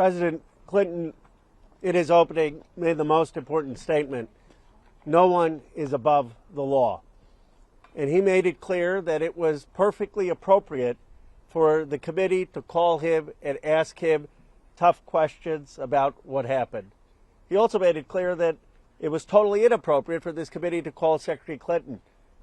President Clinton, in his opening, made the most important statement: no one is above the law. And he made it clear that it was perfectly appropriate for the committee to call him and ask him tough questions about what happened. He also made it clear that it was totally inappropriate for this committee to call Secretary Clinton.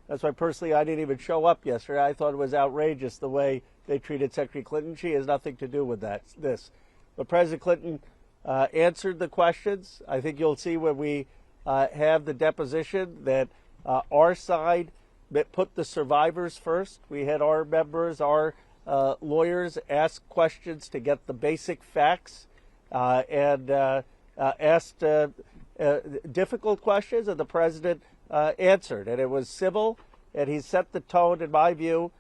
That's why personally I didn't even show up yesterday. I thought it was outrageous the way they treated Secretary Clinton. She has nothing to do with this. But President Clinton answered the questions. I think you'll see when we have the deposition that our side put the survivors first. We had our members, our lawyers ask questions to get the basic facts and asked difficult questions, and the president answered. And it was civil, and he set the tone, in my view,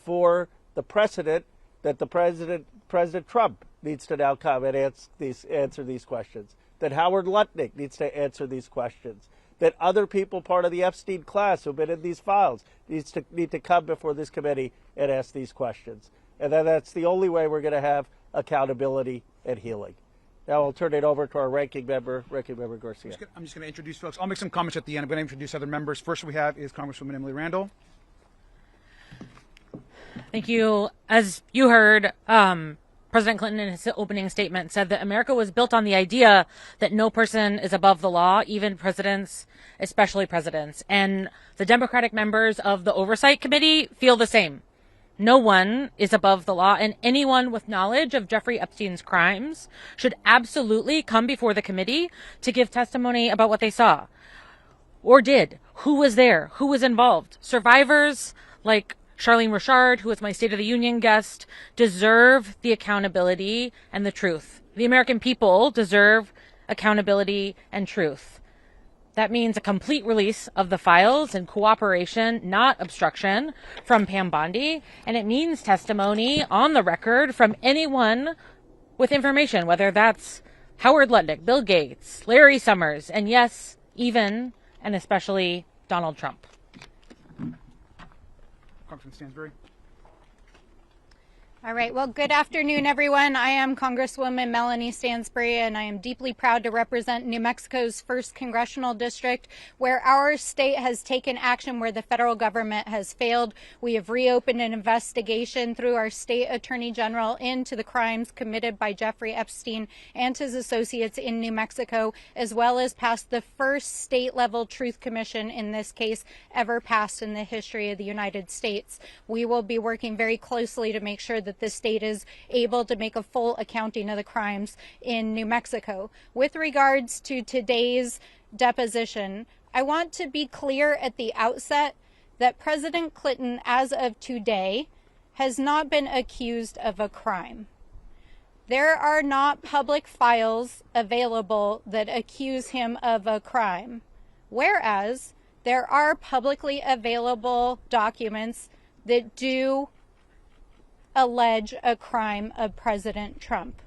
for the precedent that President Trump needs to now come and answer these questions, that Howard Lutnick needs to answer these questions, that other people part of the Epstein class who've been in these files need to come before this committee and ask these questions. And then that's the only way we're going to have accountability and healing. Now I'll turn it over to our ranking member Garcia. I'm just going to introduce folks. I'll make some comments at the end. I'm going to introduce other members. First we have is Congresswoman Emily Randall. Thank you. As you heard, President Clinton in his opening statement said that America was built on the idea that no person is above the law, even presidents, especially presidents. And the Democratic members of the Oversight Committee feel the same. No one is above the law, and anyone with knowledge of Jeffrey Epstein's crimes should absolutely come before the committee to give testimony about what they saw or did, who was there, who was involved. Survivors like Charlene Richard, who is my State of the Union guest, deserve the accountability and the truth. The American people deserve accountability and truth. That means a complete release of the files and cooperation, not obstruction, from Pam Bondi. And it means testimony on the record from anyone with information, whether that's Howard Lutnick, Bill Gates, Larry Summers, and yes, even and especially Donald Trump. Congressman Stansbury. All right. Well, good afternoon, everyone. I am Congresswoman Melanie Stansbury, and I am deeply proud to represent New Mexico's 1st Congressional District, where our state has taken action where the federal government has failed. We have reopened an investigation through our state attorney general into the crimes committed by Jeffrey Epstein and his associates in New Mexico, as well as passed the first state-level truth commission in this case ever passed in the history of the United States. We will be working very closely to make sure that the state is able to make a full accounting of the crimes in New Mexico. With regards to today's deposition, I want to be clear at the outset that President Clinton, as of today, has not been accused of a crime. There are not public files available that accuse him of a crime, whereas there are publicly available documents that do allege a crime of President Trump.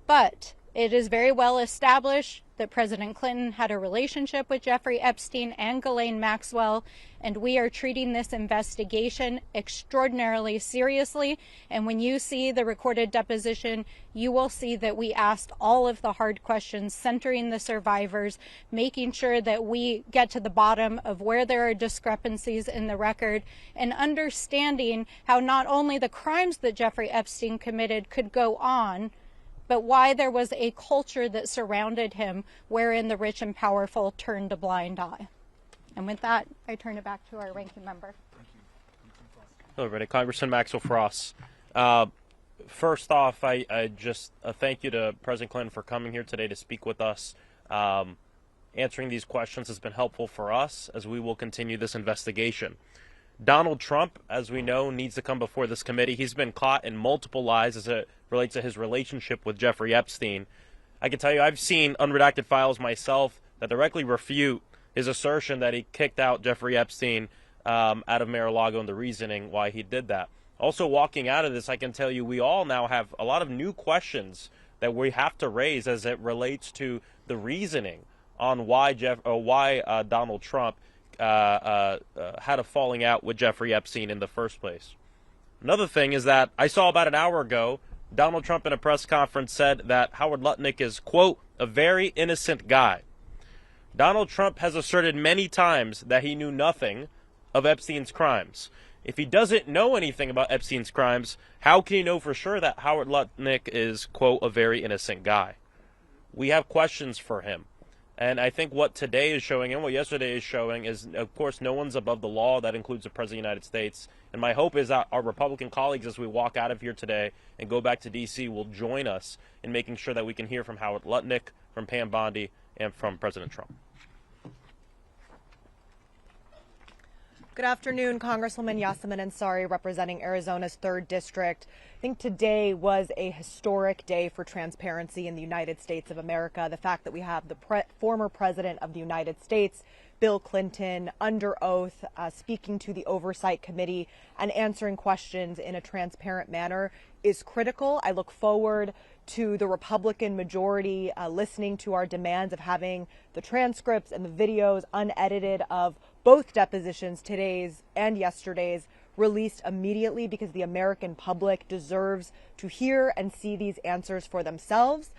But it is very well established that President Clinton had a relationship with Jeffrey Epstein and Ghislaine Maxwell, and we are treating this investigation extraordinarily seriously. And when you see the recorded deposition, you will see that we asked all of the hard questions centering the survivors, making sure that we get to the bottom of where there are discrepancies in the record, and understanding how not only the crimes that Jeffrey Epstein committed could go on, but why there was a culture that surrounded him wherein the rich and powerful turned a blind eye. And with that, I turn it back to our ranking member. Hello, everybody. Congressman Maxwell Frost. First off, I just thank you to President Clinton for coming here today to speak with us. Answering these questions has been helpful for us as we will continue this investigation. Donald Trump, as we know, needs to come before this committee. He's been caught in multiple lies as it relates to his relationship with Jeffrey Epstein. I can tell you I've seen unredacted files myself that directly refute his assertion that he kicked out Jeffrey Epstein out of Mar-a-Lago and the reasoning why he did that. Also, walking out of this, I can tell you we all now have a lot of new questions that we have to raise as it relates to the reasoning on why Donald Trump had a falling out with Jeffrey Epstein in the first place. Another thing is that I saw about an hour ago Donald Trump in a press conference said that Howard Lutnick is, quote, a very innocent guy. Donald Trump has asserted many times that he knew nothing of Epstein's crimes. If he doesn't know anything about Epstein's crimes, how can he know for sure that Howard Lutnick is, quote, a very innocent guy? We have questions for him. And I think what today is showing and what yesterday is showing is, of course, no one's above the law. That includes the President of the United States. And my hope is that our Republican colleagues, as we walk out of here today and go back to D.C., will join us in making sure that we can hear from Howard Lutnick, from Pam Bondi, and from President Trump. Good afternoon, Congresswoman Yasamin Ansari, representing Arizona's 3rd District. I think today was a historic day for transparency in the United States of America. The fact that we have the former President of the United States, Bill Clinton, under oath, speaking to the Oversight Committee and answering questions in a transparent manner is critical. I look forward to the Republican majority listening to our demands of having the transcripts and the videos unedited of both depositions, today's and yesterday's, released immediately, because the American public deserves to hear and see these answers for themselves.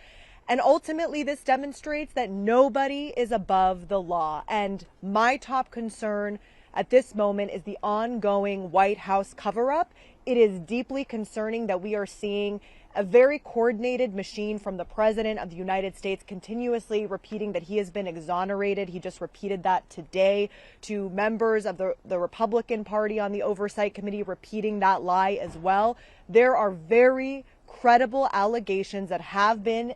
And ultimately, this demonstrates that nobody is above the law. And my top concern at this moment is the ongoing White House cover-up. It is deeply concerning that we are seeing a very coordinated machine from the President of the United States continuously repeating that he has been exonerated. He just repeated that today, to members of the Republican Party on the Oversight Committee repeating that lie as well. There are very credible allegations that have been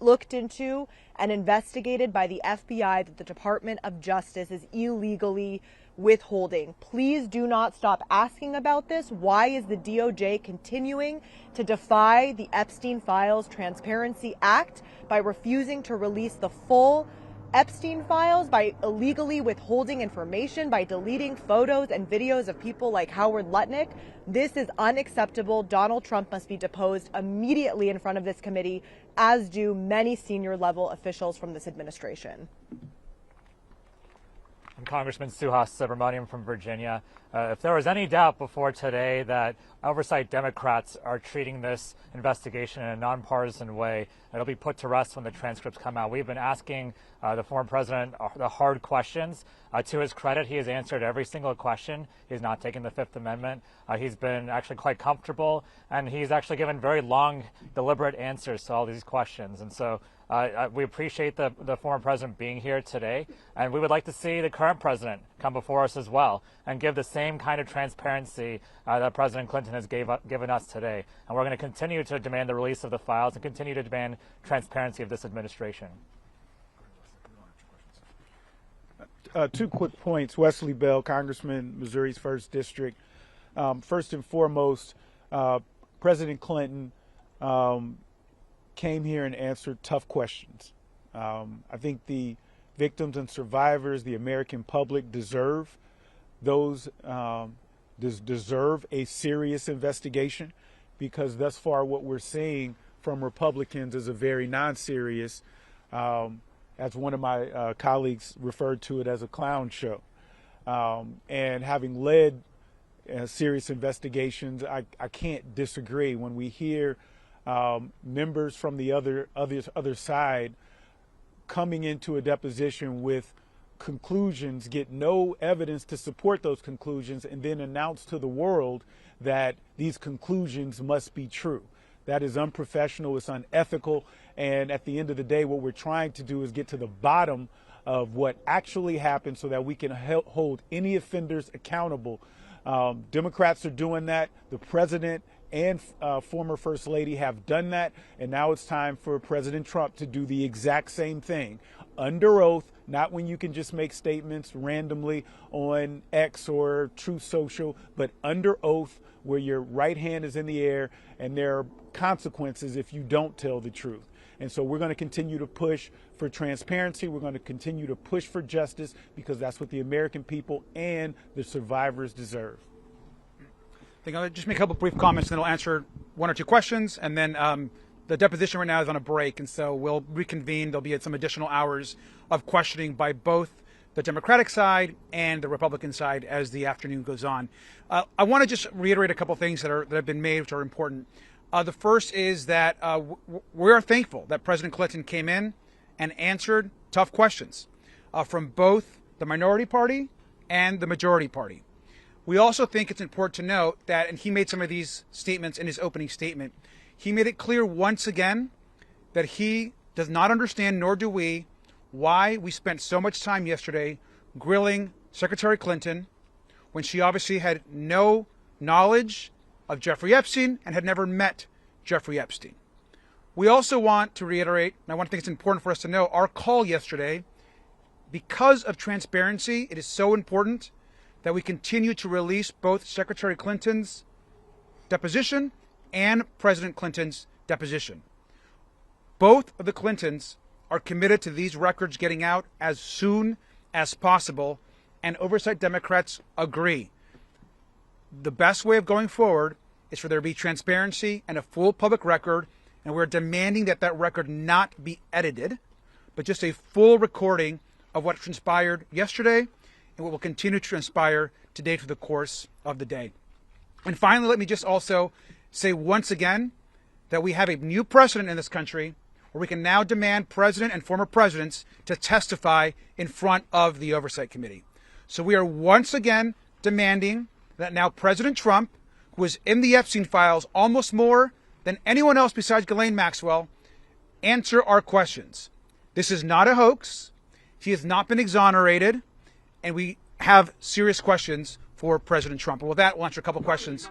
looked into and investigated by the FBI that the Department of Justice is illegally withholding. Please do not stop asking about this. Why is the DOJ continuing to defy the Epstein Files Transparency Act by refusing to release the full Epstein files, by illegally withholding information, by deleting photos and videos of people like Howard Lutnick? This is unacceptable. Donald Trump must be deposed immediately in front of this committee, as do many senior level officials from this administration. I'm Congressman Suhas Subramaniam from Virginia. If there was any doubt before today that oversight Democrats are treating this investigation in a nonpartisan way, it'll be put to rest when the transcripts come out. We've been asking the former president the hard questions. To his credit, he has answered every single question. He's not taken the Fifth Amendment. He's been actually quite comfortable, and he's actually given very long, deliberate answers to all these questions. And so we appreciate the former president being here today, and we would like to see the current president come before us as well and give the same kind of transparency that President Clinton has given us today. And we're going to continue to demand the release of the files and continue to demand transparency of this administration. 2 quick points. Wesley Bell, Congressman, Missouri's 1st District. First and foremost, President Clinton came here and answered tough questions. I think the victims and survivors, the American public, deserve a serious investigation, because thus far what we're seeing from Republicans is a very non-serious, as one of my colleagues referred to it, as a clown show. And having led serious investigations, I can't disagree. When we hear members from the other side coming into a deposition with conclusions, get no evidence to support those conclusions, and then announce to the world that these conclusions must be true. That is unprofessional, it's unethical, and at the end of the day, what we're trying to do is get to the bottom of what actually happened so that we can hold any offenders accountable. Democrats are doing that. The president and former First Lady have done that, and now it's time for President Trump to do the exact same thing. Under oath, not when you can just make statements randomly on X or Truth Social, but under oath, where your right hand is in the air and there are consequences if you don't tell the truth. And so we're going to continue to push for transparency. We're going to continue to push for justice, because that's what the American people and the survivors deserve. I think I'll just make a couple brief comments, and then I'll answer 1 or 2 questions, and then the deposition right now is on a break, and so we'll reconvene. There'll be some additional hours of questioning by both the Democratic side and the Republican side as the afternoon goes on. I want to just reiterate a couple things that have been made, which are important. The first is that we are thankful that President Clinton came in and answered tough questions from both the minority party and the majority party. We also think it's important to note that, and he made some of these statements in his opening statement, he made it clear once again that he does not understand, nor do we, why we spent so much time yesterday grilling Secretary Clinton when she obviously had no knowledge of Jeffrey Epstein and had never met Jeffrey Epstein. We also want to reiterate, and I want to think it's important for us to know, our call yesterday, because of transparency, it is so important that we continue to release both Secretary Clinton's deposition and President Clinton's deposition. Both of the Clintons are committed to these records getting out as soon as possible, and Oversight Democrats agree. The best way of going forward is for there to be transparency and a full public record, and we're demanding that that record not be edited, but just a full recording of what transpired yesterday and what will continue to transpire today through the course of the day. And finally, let me just also say once again that we have a new precedent in this country where we can now demand president and former presidents to testify in front of the Oversight Committee. So we are once again demanding that now President Trump, who was in the Epstein files almost more than anyone else besides Ghislaine Maxwell, answer our questions. This is not a hoax. He has not been exonerated, and we have serious questions for President Trump. And with that, we'll answer a couple questions.